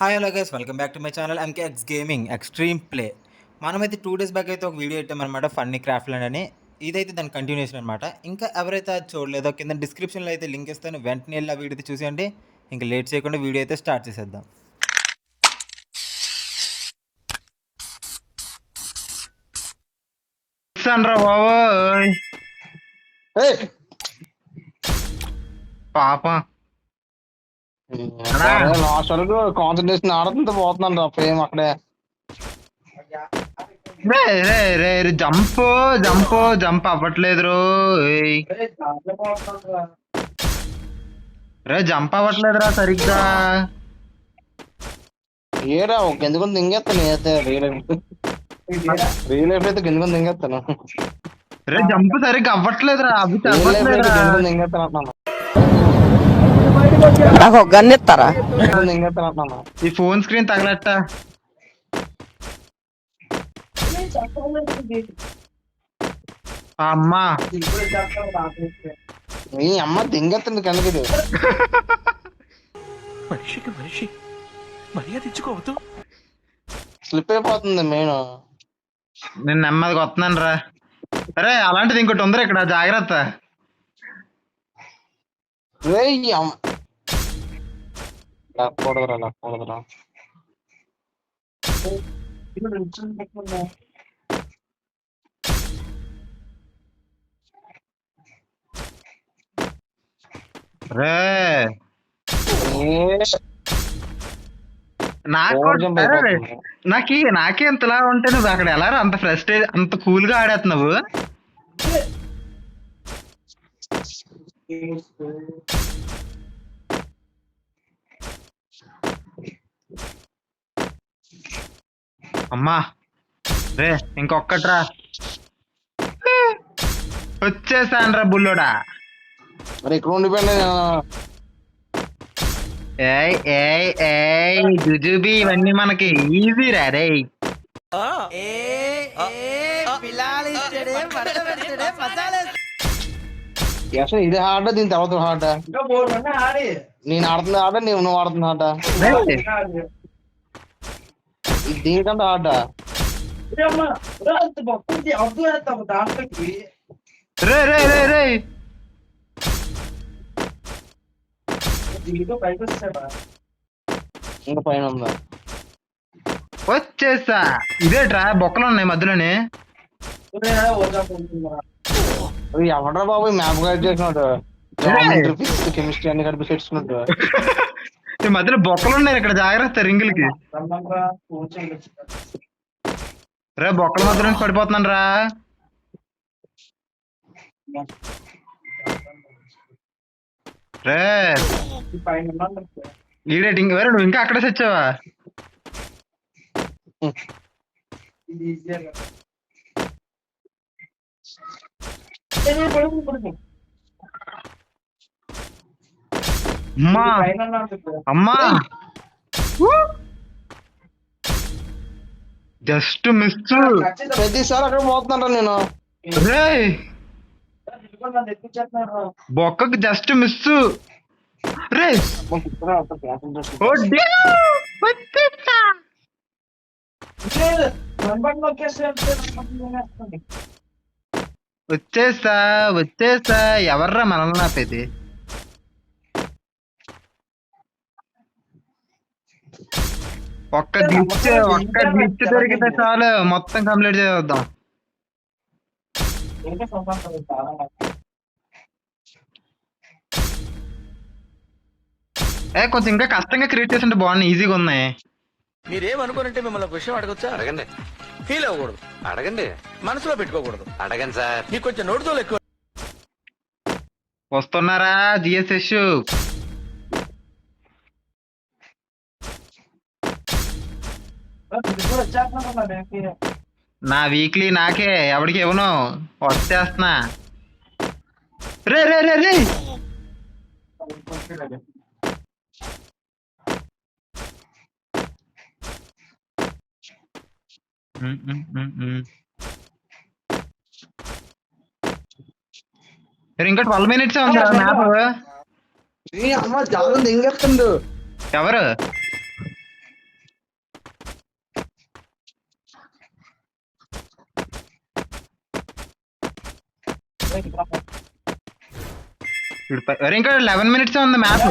Hi hello guys welcome back to my channel MKX gaming extreme play. మనమైతే 2 days back అయితే ఒక video పెట్టామన్నమాట, funny craft land అని. ఇదైతే దాని కంటిన్యూషన్ అనమాట. ఇంకా ఎవరైతే అది చూడలేదో కింద డిస్క్రిప్షన్లో అయితే లింక్ ఇస్తాను, వెంటనే వెళ్ళి ఆ వీడియో అయితే చూసేయండి. ఇంకా లేట్ చేయకుండా వీడియో అయితే స్టార్ట్ చేసేద్దాం. పాప లాస్ట్ వరకు కాన్సన్ట్రేషన్ ఆడుతుంటే పోతున్నాను ఫేమ్ అక్కడే. జంప్ జంప్ జంప్ అవ్వట్లేదు రే జంప్ అవ్వట్లేదురా సరిగ్గా. ఏరా ఒక ఎందుకు దింగేస్తాను అయితే రియల్ లైఫ్ అయితే కిందకొని దింగేస్తాను. రే జంప్ సరిగ్గా అవ్వట్లేదురా, అవి దింగేస్తాను అంటున్నాను. నాకు గన్ ఇస్తారా? దింగేస్తాను అంటున్నాను. ఈ ఫోన్ స్క్రీన్ తగలట్ట. అమ్మా మీ అమ్మ దింగేస్తుంది కిందకి. మనిషికి మనిషి మర్యాద ఇచ్చుకోవద్దు. స్లిప్ అయిపోతుంది మెయిన్. నేను నెమ్మదిగా వస్తున్నాను రా. అరే అలాంటిది ఇంకోటి ఉందిరా ఇక్కడ, జాగ్రత్త. రే ఈ అమ్మ లాక్కూడదురా లాక్కూడదురా. రే నాకే ఇంతలా ఉంటే నువ్వు అక్కడ ఎలా అంత ఫ్రస్ట్రేట్ అంత కూల్ గా ఆడేస్తున్నావు. అమ్మా రే ఇంకొక్కట్రా. వచ్చేసాను రా బుల్లోడా. మరి ఇక్కడ ఉండిపోయింది. ఏయ్ ఏయ్ ఏయ్ జుజుబి ఇవన్నీ మనకి ఈజీ రా రే. అసలు ఇది హార్డ్, దీని తర్వాత హార్డ్. నేను ఆడుతుంది హార్డ్, నువ్వు ఆడుతుంది హార్డ్. దీనికంటే హార్డ్. రే రే రే రే ఇంకా పైన ఉందా? వచ్చేసా. ఇదేట్రా బొక్కలు ఉన్నాయి మధ్యలోనే. ఎవడ్రా బాబు మ్యాప్ గైడ్ చేసినట్టు, ఫిజిక్స్ కెమిస్ట్రీ అన్ని కలిపి తెచ్చుకున్నట్టు. ఈ మధ్యలో బొక్కలు ఉన్నాయి ఇక్కడ, జాగ్రత్త రింగులకి. రే బొక్కల మధ్య నుంచి పడిపోతున్నాను రా. రే ఈడేటింగ్ వేరే, నువ్వు ఇంకా అక్కడే చచ్చావా? అమ్మా అమ్మా జస్ట్ మిస్. ప్రతిసారి అక్కడ పోతున్నారా నేను. రే బొక్కకు జస్ట్ మిస్ రే. వచ్చేసా వచ్చేసా. ఎవర్రా మనల్ని ఆపేది? ఒక్క గ్లిచ్ దొరికితే చాలు, మొత్తం కంప్లీట్ చేద్దాం. కొంచెం ఇంకా కష్టంగా క్రియేట్ చేస్తుంటే బాగుంది, ఈజీగా ఉన్నాయి. మీరేమనుకోనంటే మిమ్మల్ని ఒక విషయం అడగొచ్చా? అడగండి. ఫీల్ అవ్వకూడదు, అడగండి. మనసులో పెట్టుకోకూడదు. అడగండి సార్. మీకు కొంచెం నోటితో ఎక్కువ. వస్తున్నారా జిఎస్ఎస్? నా వీక్లీ నాకే, ఎవడికి ఇవ్వను, వచ్చేస్తున్నా. రే రే రే రే ఇంకా 12 minutes ఉంది మ్యాప్. అమ్మ చాలా దింగేస్తుండు. ఎవరు అరే ఇంకా 11 minutes ఉంది మ్యాప్.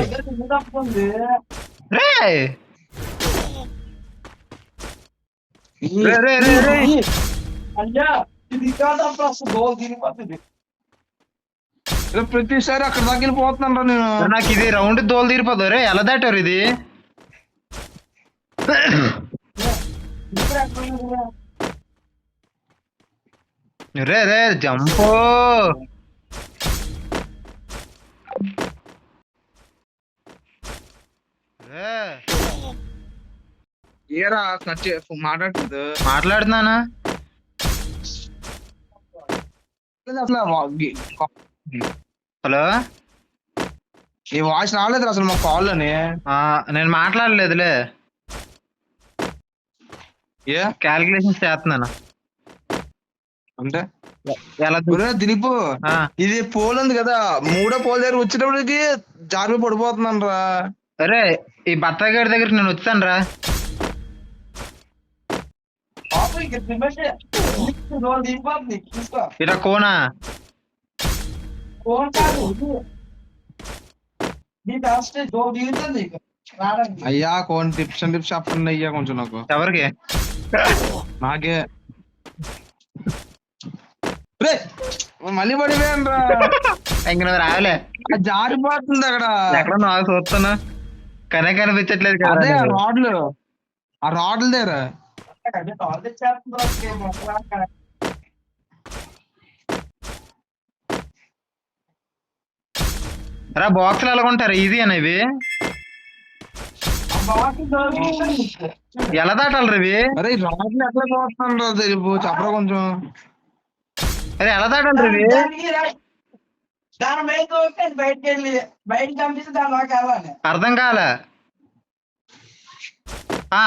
రే రే రే రే రే. ప్రతిసారి అక్కడ దాకా వెళ్ళిపోతున్నాను నేను. నాకు ఇది రౌండ్ దోలు తీరిపోదు. రే ఎలా దాటారు ఇది? రే రే జంపు. రే ఏరా మాట్లాడుతుంది మాట్లాడుతున్నానా? అసలు హలో ఈ వాయిస్ రాలేదు అసలు మా కాల్ అని. నేను మాట్లాడలేదులే, ఏ క్యాలిక్యులేషన్ చేస్తున్నాను. అంటే ఎలా దిలీప్ ఆ, ఇది పోల్ ఉంది కదా, మూడో పోల్ దగ్గర వచ్చేటప్పటికి జారి పడిపోతున్నాను రా. అరే ఈ బత్తాయి గడి దగ్గరికి నేను వచ్చాను రా. ఇట కోనా అయ్యా కొన్ని టిప్స్ అండ్ టిప్స్ చెప్పండి అయ్యా కొంచెం నాకు. ఎవరికి? నాకే రే మళ్ళీ పడిపోయాను రా. ఇంక నువ్వు రావులే. జారిపోతుంది అక్కడ. ఎక్కడ నాకు చూస్తున్నా కనే కనిపించట్లేదు కదా అదే నీకు. ఆ రాడ్ల దగ్గర రా బాక్సులు ఎలా ఉంటారు? ఈజీ అని ఇవి ఎలా దాటాలి ఇవి? అరే ఈ రాడ్లు ఎట్లా పోతున్నాను రా దిలీప్, చెప్పరా కొంచెం. అరే ఎలా దాటాలి ఇవి? అర్థం కాలే.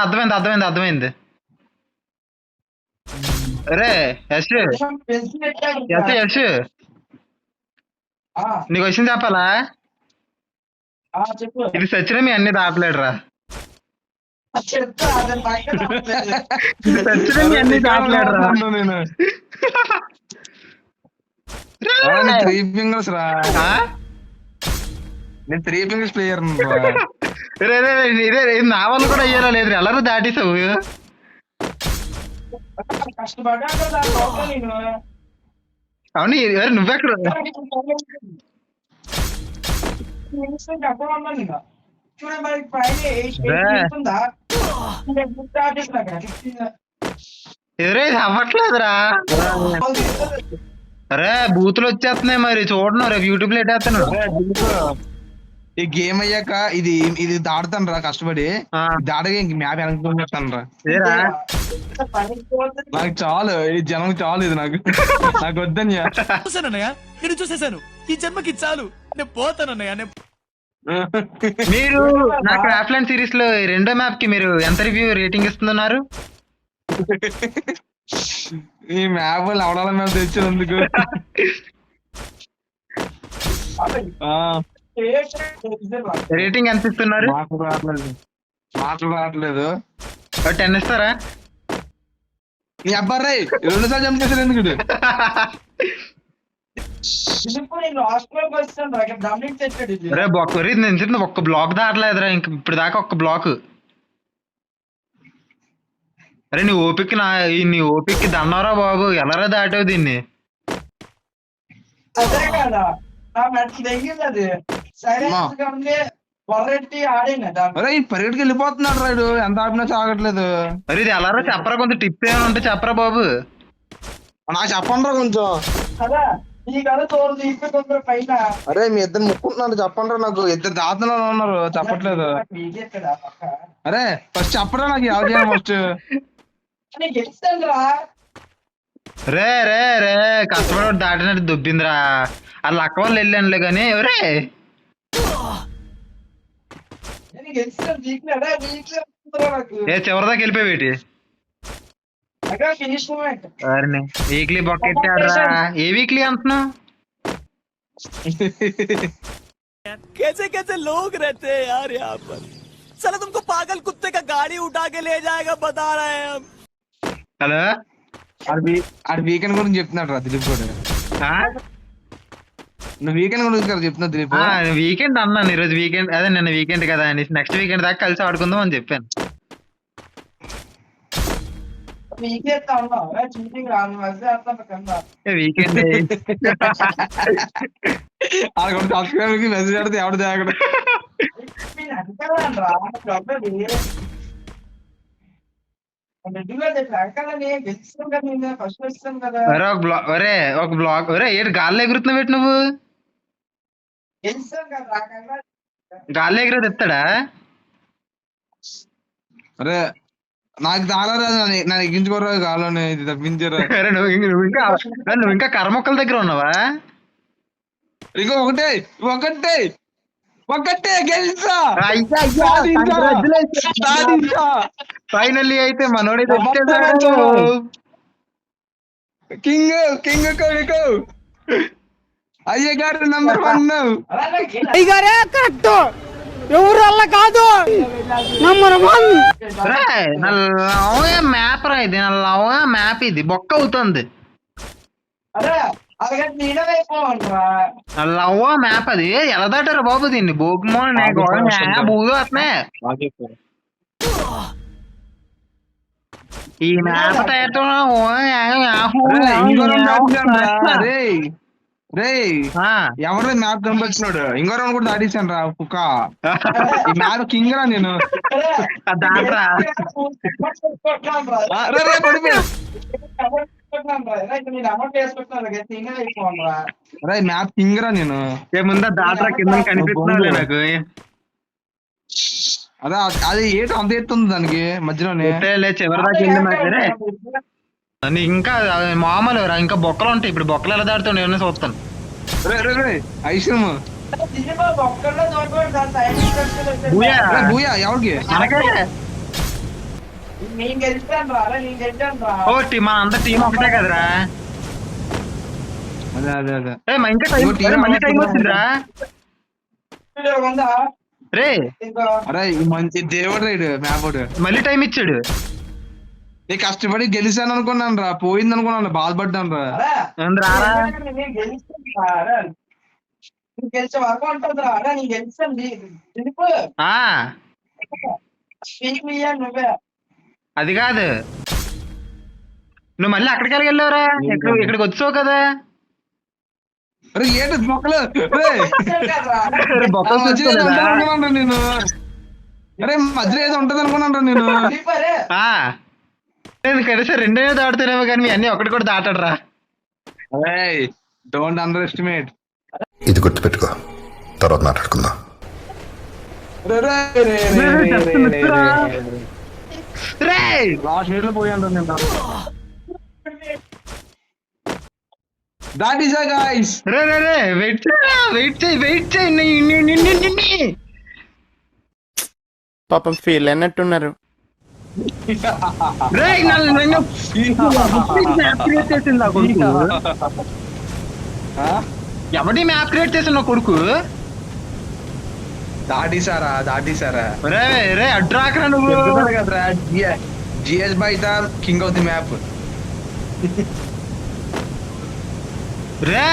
అర్థమైంది అర్థమైంది అర్థమైంది. అరే యశ్ యశ్ యశ్ నీకు వచ్చింది చెప్పాలా? ఇది సచిన మీ అన్ని దాటలేడు రా. సచిన మీ అన్ని దాటలేడు రా. నేను 3 fingers రా, నేను 3 fingers ప్లేయర్. రే రే ఇదే నా వాళ్ళు కూడా అయ్యారా లేదు? ఎలా దాటేసావు? అవును నువ్వెక్కడ? ఎదురే అవ్వట్లేదురా. అరే బూతులు వచ్చేస్తున్నాయి మరి చూడను. రేపు యూట్యూబ్ లో ఎట్టేస్తాను. ఈ గేమ్ అయ్యాక ఇది దాడతాను రా కష్టపడి. దాడగా ఇంక మ్యాప్ వెనక్కి రా. నాకు చాలు ఈ జనం చాలు, ఇది నాకు నాకు వద్దన్నయ్యా. చూసానన్నయ్య, నేను చూసేసాను. ఈ జన్మకి చాలు, నేను పోతానన్నయ్య. మీరు నా క్రాఫ్ట్లాండ్ సిరీస్ లో రెండో మ్యాప్ కి మీరు ఎంత రివ్యూ రేటింగ్ ఇస్తున్నారు? ఈ మ్యాప్ లవడాల మ్యాప్ తెచ్చినందుకు రేటింగ్ ఎంత ఇస్తున్నారు? మాటలు రావట్లేదు. 10 ఇస్తారా? నీ అబ్బాయి 2 సార్లు జంప్ చేశారు ఎందుకు? అరే నేను చెప్పిన ఒక్క బ్లాక్ దాటలేదురా ఇంక ఇప్పుడు దాకా. ఒక్క బ్లాక్. అరే నీ ఓపిక్కి దండవరా బాబు. ఎలారా దాటావు దీన్ని? పరిగెట్టుకి వెళ్ళిపోతున్నాడు రాడు, ఎంత ఆపినా సాగట్లేదు. అరే ఇది ఎలారా చెప్పరా? కొంచెం టిప్ ఏమైనా ఉంటే చెప్పరా బాబు. నాకు చెప్పండి రా కొంచెం. అరే మీ ఇద్దరు ముక్కుంటున్నారు, చెప్పండి రా నాకు. ఇద్దరు దాతలో ఉన్నారు, చెప్పట్లేదు. అరే ఫస్ట్ చెప్పరా నాకు ఎవరు ఫస్ట్. రే రే రే కష్టపడి దాటినట్టు దుబ్బిందిరా. వాళ్ళ అక్క వాళ్ళు వెళ్ళానులే కానీ. ఎవరే చివరిదాకా వెళ్ళిపోయేటి వీక్లీ బొక్కెట్టాడ్రా. ఏ వీక్లీ అంటున్నావు? कैसे कैसे लोग रहते हैं यार यहाँ पर। साला तुमको पागल कुत्ते का गाड़ी उठा के ले जाएगा, बता रहे हैं हम। హలో ఆడి వీకెండ్ గురించి చెప్తున్నాడు రా దిలీప్ కూడా. నువ్వు వీకెండ్ గురించి కదా చెప్తున్నా దిలీప్. వీకెండ్ అన్నాను ఈరోజు వీకెండ్, అదే నిన్న వీకెండ్ కదా అని, నెక్స్ట్ వీకెండ్ దాకా కలిసి ఆడుకుందాం అని చెప్పాను. వీకెండ్ సబ్స్క్రైబర్ కి మెసేజ్ పెడితే ఎవడు తేగడు. ఒక బ్లాగ్ ఏడు గాల్లో ఎగురుతున్నావు ఏంటి నువ్వు? గాల్లో ఎగురేది ఎత్తాడా? అరే నాకు చాలా రాదు, నన్ను ఎక్కించుకోరా కావాలని ఇది తప్పించారా. అరే నువ్వు ఇంకా కర్మొక్కల దగ్గర ఉన్నావా? ఇంకో ఒకటే ఒకటే ఒకటే గెలిచా. ఫైనల్లీ అయితే మనోడే కింగ్ కింగ్ కొడుకు అయ్య గారు నంబర్ 1. అయ్యగారే కరెక్ట్, ఎవరు వల్ల కాదు, నంబర్ 1. నల్లవగా మ్యాప్ రా ఇది, నల్లవగా మ్యాప్ ఇది బొక్క అవుతుంది. నల్లవ్వ మ్యాప్ అది ఎలా దాటారు బాబు దీన్ని? బోకుమో బూదు అట్నే ఈ మ్యాప్ ఎవరు మ్యాప్ కనిపించినాడు? ఇంకో రౌండ్ కూడా దాటేసాను రా కుక్క. ఈ మ్యాప్ కింగ్ రా నేను. దాటరా మ్యాప్ కింగ్ రా నేను. ముందా దాటరా కింద కనిపిస్తున్నాడు నాకు. అదే అది ఏంటో అంత ఎత్తుంది దానికి మధ్యలోనే చివరి దాకా వెళ్ళి మాట్లాడే ఇంకా మామూలు రా, ఇంకా బొక్కలు ఉంటాయి. ఇప్పుడు బొక్కలు ఎలా దాడుతావు నేను చూస్తాను. ఐశ్వర్యం భూయా ఎవరికి? మన అంత టీం ఒకటే కదరా. అదే అదే అదే ఇంకా మళ్ళీ టైం వచ్చిందిరా రే. అరే మంచి దేవుడు రైడు మ్యాప్ మళ్ళీ టైం ఇచ్చాడు. నేను కష్టపడి గెలిచాను అనుకున్నాను రా, పోయింది అనుకున్నాను, బాధపడ్డాను రా. అది కాదు, నువ్వు మళ్ళీ అక్కడికి వెళ్ళావురా, ఇక్కడికి వచ్చావు కదా. అరే ఏంటి బొక్కలు నేను. అరే మధ్యలో ఏదో ఉంటది అనుకున్నాను రా నేను. నేను కనీసం రెండే దాడుతున్నామో కానీ అన్ని ఒకటి కూడా దాటడరా. Don't under estimate. ఇది గుర్తుపెట్టుకో, తర్వాత మాట్లాడుకుందాం. లాస్ట్ మినిట్ లో పోయాను నేను. That is guys. రే వెయిట్ చేయి. పాపం ఫీల్ అయినట్టున్నారు. ఎవడి మ్యాప్ క్రియేట్ చేసిన కొడుకు? దాటేసారా రే అడ్రాకరా నువ్వు కదరా. జిఎస్ బయట కింగ్ ఆఫ్ ది మ్యాప్. రే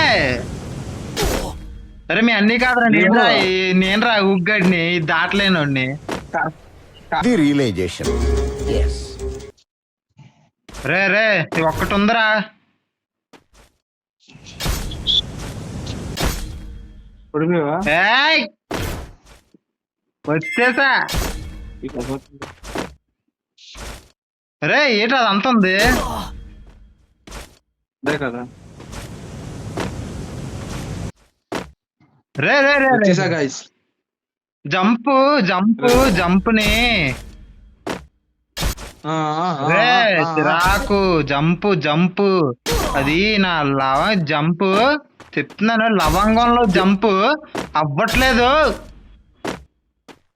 అరే మీ అన్ని కాదురా, నేను రా ఉగ్గడిని దాటలేనోడిని. రియలైజేషన్. రే ఒక్కటి ఉందరా. వచ్చేసా రే. ఏంటి అది అంత ఉంది కదా. రే గైస్ జంపుని చిరాకు. జంపు అది నా జంపు చెప్తున్నాను, లవంగంలో జంపు అవ్వట్లేదు.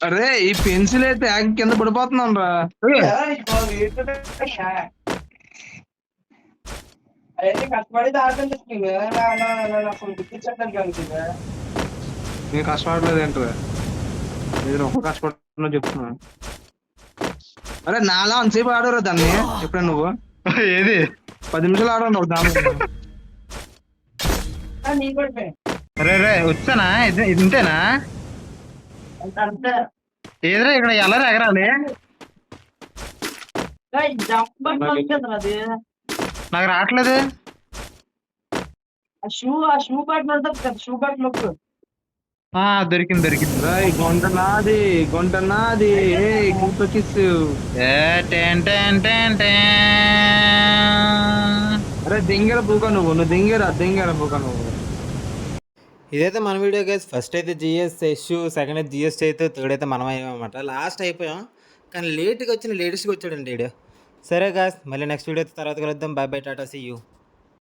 అరే ఈ పెన్సిల్ అయితే కింద పడిపోతున్నాను రా. నేను కష్టపడలేదు ఏంట్రా, నేను ఒక కష్టపడుతున్నా చెప్తున్నా. అరే నాలా అంతసేపు ఆడరా దాన్ని ఎప్పుడైనా నువ్వు? ఏది 10 నిమిషాలు ఆడండి ఒక దాని. రే రే వచ్చానా ఇంతేనా ఏదిరా ఇక్కడ ఎలా ఎగరాలి నాకు రావట్లేదు దొరికింది గుంట నాది గుంట కిస్ ఏ టెన్ టెన్ టెన్ టెన్. అరే దింగర పూక నువ్వు దింగర పూక నువ్వు. ఇదైతే మన వీడియో గైస్. ఫస్ట్ అయితే జిఎస్ ఇష్యూ, సెకండ్ అయితే జిఎస్టీ అయితే, థర్డ్ అయితే మనం అయ్యామన్నమాట. లాస్ట్ అయిపోయాం కానీ లేట్గా వచ్చిన లేటెస్ట్గా వచ్చాడండి వీడియో. సరే గాయస్, మళ్ళీ నెక్స్ట్ వీడియో తర్వాత కలుద్దాం. బై బై, టాటా, సీ యూ.